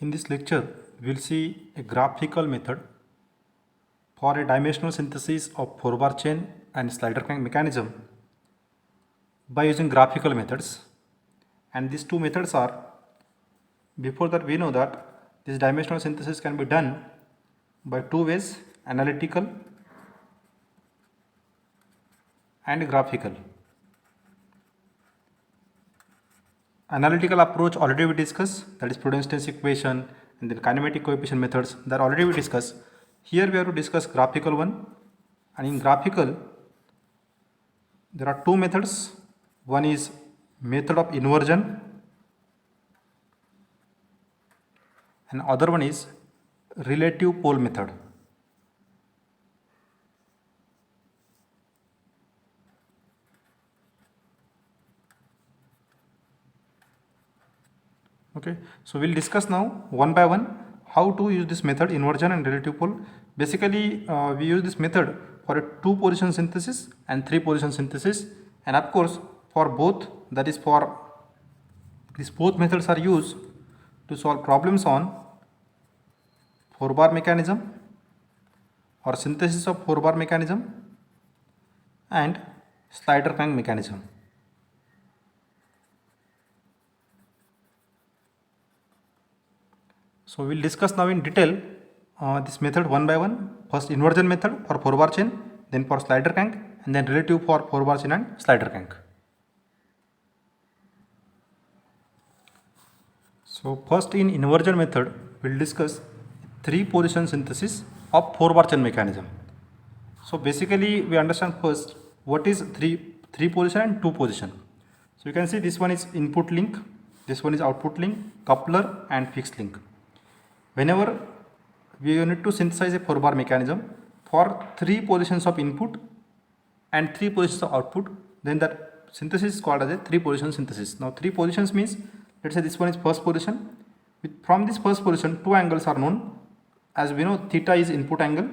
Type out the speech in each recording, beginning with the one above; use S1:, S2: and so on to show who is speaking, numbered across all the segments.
S1: In this lecture, we will see a graphical method for a dimensional synthesis of 4-bar chain and slider crank mechanism by using graphical methods. And these two methods are, before that we know that this dimensional synthesis can be done by two ways, analytical and graphical. Analytical approach already we discussed, that is Prudence equation and then kinematic coefficient methods, that already we discussed. Here we have to discuss graphical one, and in graphical there are two methods. One is method of inversion and other one is relative pole method. Okay, so we'll discuss now one by one how to use this method, inversion and relative pole. Basically we use this method for a 2 position synthesis and 3 position synthesis, and of course for both, that is for these both methods are used to solve problems on 4-bar mechanism or synthesis of 4-bar mechanism and slider crank mechanism. So we will discuss now in detail this method one by one. First inversion method for 4-bar chain, then for slider crank, and then relative for 4-bar chain and slider crank. So first in inversion method we will discuss 3 position synthesis of 4-bar chain mechanism. So basically we understand first what is 3 position and 2 position. So you can see this one is input link, this one is output link, coupler and fixed link. Whenever we need to synthesize a 4-bar mechanism for 3 positions of input and 3 positions of output, then that synthesis is called as a 3 position synthesis. Now 3 positions means, let's say this one is first position. From this first position 2 angles are known. As we know, theta is input angle.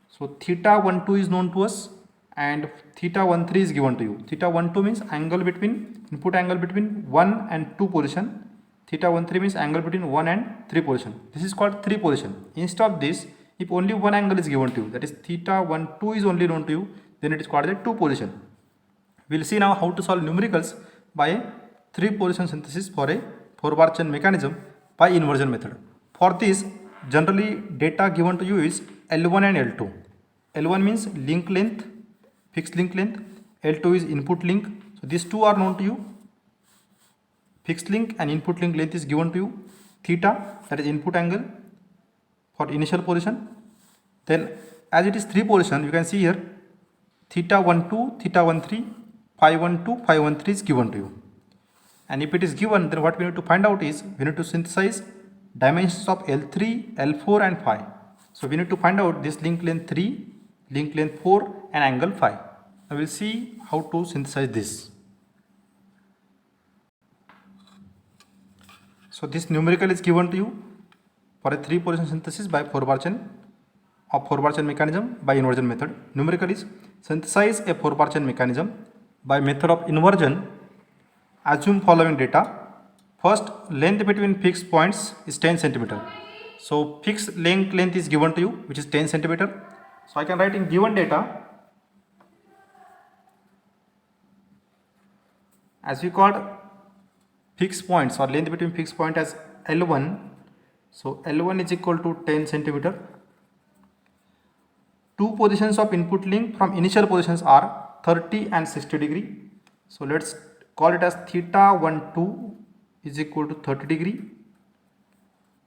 S1: So theta 12 is known to us and theta 13 is given to you. Theta 12 means angle between, input angle between 1 and 2 position. Theta 13 means angle between 1 and 3 position. This is called 3 position. Instead of this, if only one angle is given to you, that is theta 12 is only known to you, then it is called as a 2 position. We will see now how to solve numericals by a 3 position synthesis for a 4-bar chain mechanism by inversion method. For this, generally data given to you is L1 and L2. L1 means link length, fixed link length. L2 is input link. So these two are known to you. Fixed link and input link length is given to you. Theta, that is input angle for initial position. Then as it is 3 position, you can see here theta 12, theta 13, phi 12, phi 13 is given to you. And if it is given, then what we need to find out is we need to synthesize dimensions of L3, L4 and phi. So we need to find out this link length 3, link length 4 and angle phi. Now we will see how to synthesize this. So this numerical is given to you for a 3 position synthesis by 4-bar chain of 4-bar chain mechanism by inversion method. Numerical is synthesize a 4-bar chain mechanism by method of inversion. Assume following data. First, length between fixed points is 10 centimeter. So fixed length is given to you, which is 10 centimeter. So I can write in given data, as we called fixed points or length between fixed point as L1. So L1 is equal to 10 centimeter. 2 positions of input link from initial positions are 30 and 60 degree. So let's call it as theta 12 is equal to 30 degree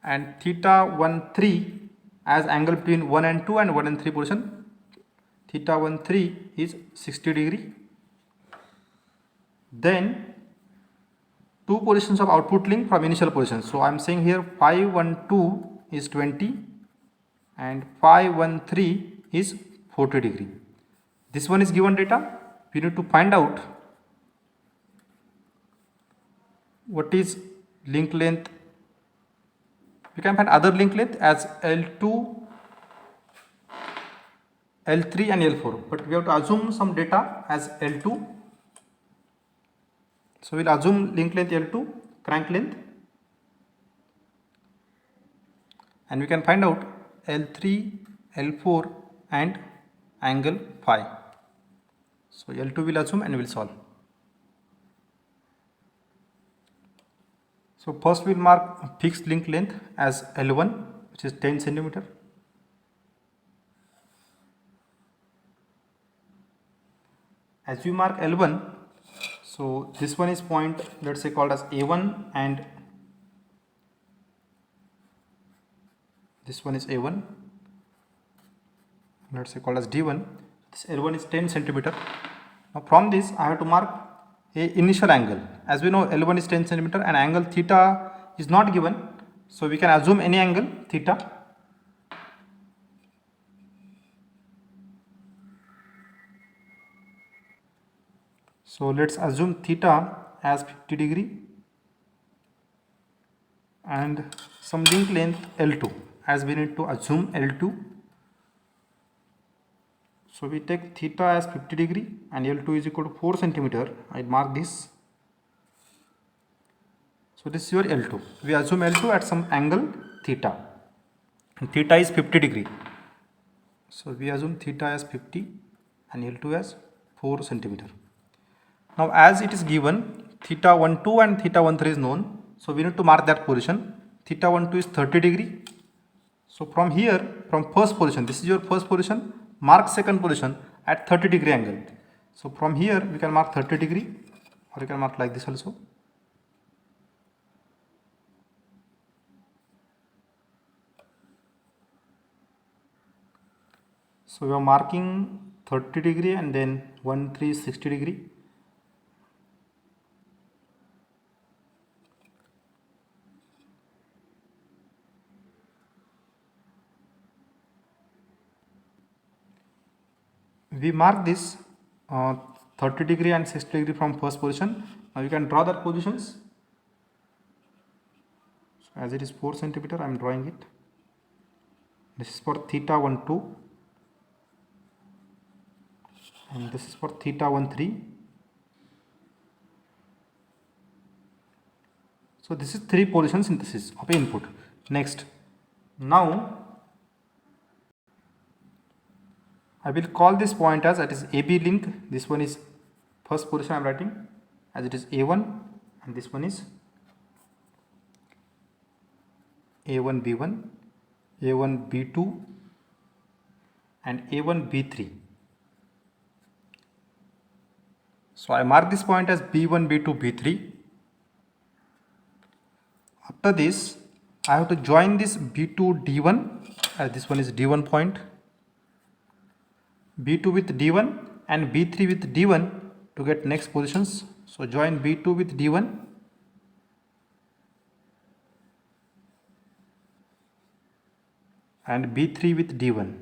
S1: and theta 13 as angle between 1 and 2 and 1 and 3 position. Theta 13 is 60 degree. Then 2 positions of output link from initial position. So I am saying here phi 12 is 20 and phi 13 is 40 degree. This one is given data. We need to find out what is link length. We can find other link length as L2, L3 and L4, but we have to assume some data as L2. So we will assume link length L2, crank length and we can find out L3, L4 and angle phi. So L2 will assume and will solve. So first we'll mark fixed link length as L1, which is 10 centimeter. As we mark L1, so this one is point, let's say, called as A1, and this one is A1, let's say called as D1. This L1 is 10 centimeter. Now from this I have to mark a initial angle. As we know, L1 is 10 centimeter and angle theta is not given, so we can assume any angle theta. So let's assume theta as 50 degree and some link length L2, as we need to assume L2. So we take theta as 50 degree and L2 is equal to 4 centimeter. I mark this. So this is your L2. We assume L2 at some angle theta, and theta is 50 degree. So we assume theta as 50 and L2 as 4 centimeter. Now as it is given, theta 12 and theta 13 is known, so we need to mark that position. Theta 12 is 30 degree. So from here, from first position, this is your first position, mark second position at 30 degree angle. So from here we can mark 30 degree, or you can mark like this also. So we are marking 30 degree and then 1, 3, 60 degree. We mark this 30 degree and 60 degree from first position. Now you can draw that positions. So as it is 4 centimeter, I am drawing it. This is for theta 12 and this is for theta 13. So this is 3 position synthesis of input. Next, now I will call this point as, it is AB link. This one is first position I am writing as it is A1, and this one is A1 B1, A1 B2 and A1 B3. So I mark this point as B1, B2, B3. After this I have to join this B2 D1, as this one is D1 point, B2 with D1 and B3 with D1 to get next positions. So join B2 with D1 and B3 with D1.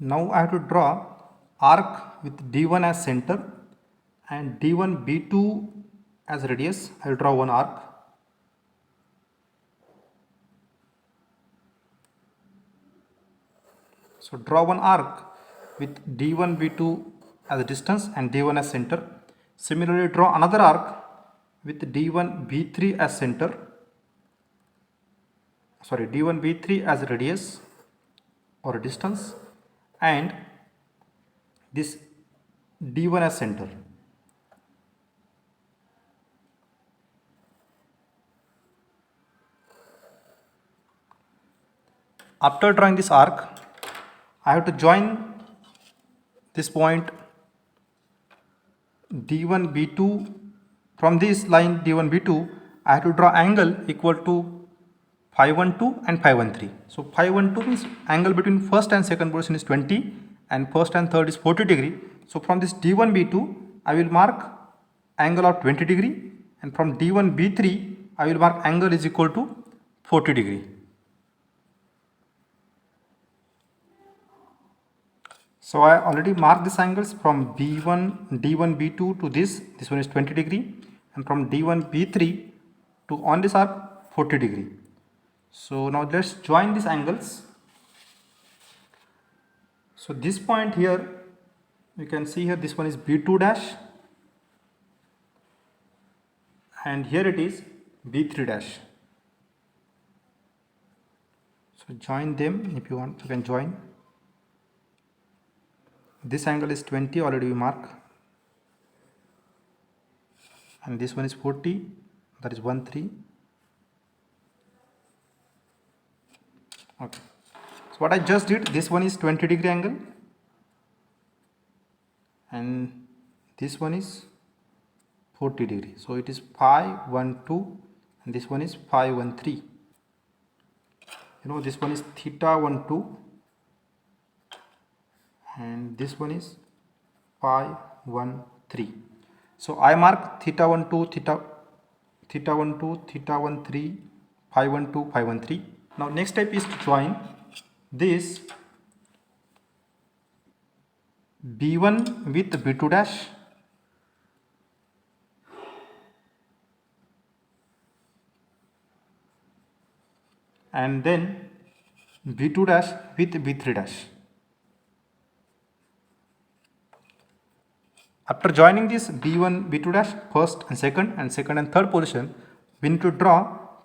S1: Now I have to draw arc with D1 as center and D1 B2 as radius. I will draw one arc. So draw one arc with D1 B2 as a distance and D1 as center. Similarly, draw another arc with D1 B3 as center. Sorry, D1 B3 as radius or distance, and this D1 as center. After drawing this arc, I have to join this point D1 B2. From this line D1 B2, I have to draw angle equal to phi 12 and phi 13. So phi 12 means angle between first and second position is 20 and first and third is 40 degree. So from this D1 B2 I will mark angle of 20 degree, and from D1 B3 I will mark angle is equal to 40 degree. So I already marked these angles from D1 B2 to this one is 20 degree, and from D1 B3 to on this arc 40 degree. So now let's join these angles. So this point here, you can see here this one is B2 dash and here it is B3 dash. So join them if you want, you can join. This angle is 20, already we mark, and this one is 40, that is 1 3. Okay, so what I just did, this one is 20 degree angle and this one is 40 degree, so it is phi 1 2 and this one is phi 1 3. You know, this one is theta 1 2 and this one is phi 1 3. So I mark theta 1 2 theta 1 2 theta 1 3 phi 1 2 phi 1 3. Now next step is to join this B1 with B2 dash and then B2 dash with B3 dash. After joining this B1, B2 dash first and second and third position, we need to draw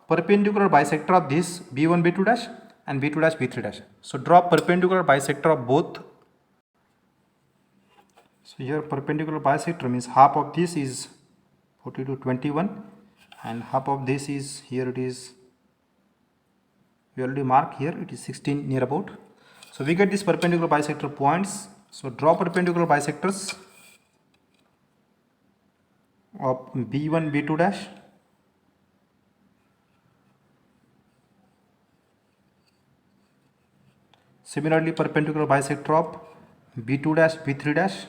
S1: perpendicular bisector of this B1, B2 dash and B2 dash, B3 dash. So draw perpendicular bisector of both. So here perpendicular bisector means half of this is 40 to 21 and half of this is, here it is, we already mark here, it is 16 near about. So we get this perpendicular bisector points. So draw perpendicular bisectors of B1, B2 dash similarly perpendicular bisector of B2 dash, B3 dash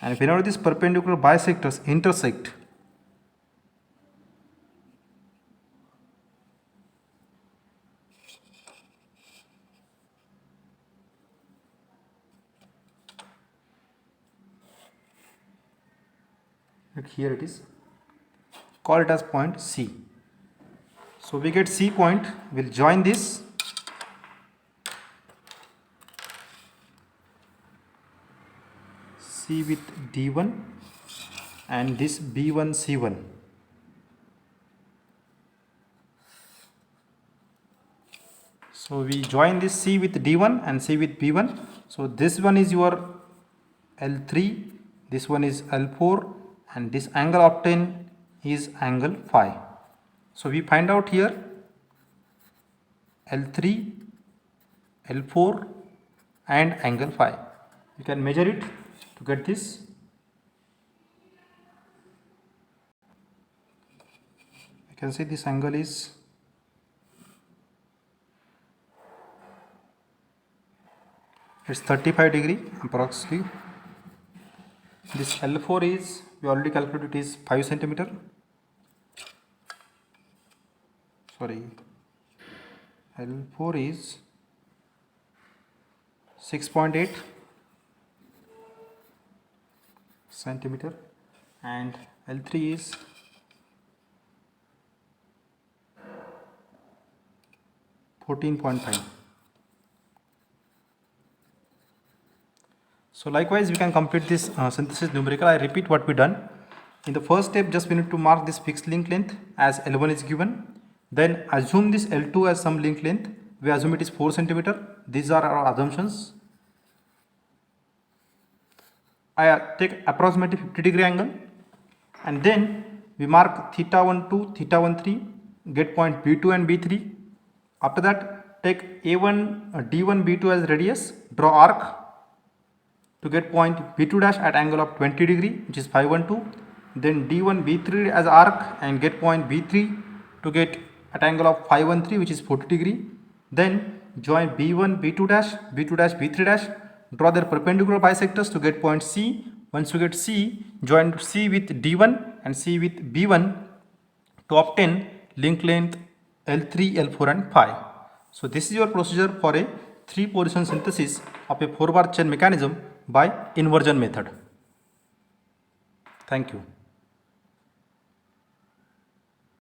S1: and whenever these perpendicular bisectors intersect, here it is, call it as point C. So we get C point, we'll join this C with D1 and this B1 C1. So we join this C with D1 and C with B1. So this one is your L3, this one is L4 and this angle obtained is angle phi. So we find out here L3, L4 and angle phi. You can measure it to get this. You can see this angle is it's 35 degree approximately. This L4 is, we already calculated, it is 5 centimeter. Sorry, L4 is 6.8 centimeter and L3 is 14.5. So likewise we can complete this synthesis numerical. I repeat what we done. In the first step, just we need to mark this fixed link length as L1 is given. Then assume this L2 as some link length. We assume it is 4 centimeter. These are our assumptions. I take approximately 50 degree angle and then we mark theta 1 2, theta 1 3, get point B2 and B3. After that, take A1, D1, B2 as radius, draw arc to get point B2 dash at angle of 20 degree, which is phi 1 2. Then D1, B3 as arc and get point B3 to get at angle of phi 1 3, which is 40 degree. Then join B1, B2 dash, B2 dash, B3 dash. Draw their perpendicular bisectors to get point C. Once you get C, join C with D1 and C with B1 to obtain link length L3, L4 and phi. So this is your procedure for a three position synthesis of a 4-bar chain mechanism by inversion method. Thank you.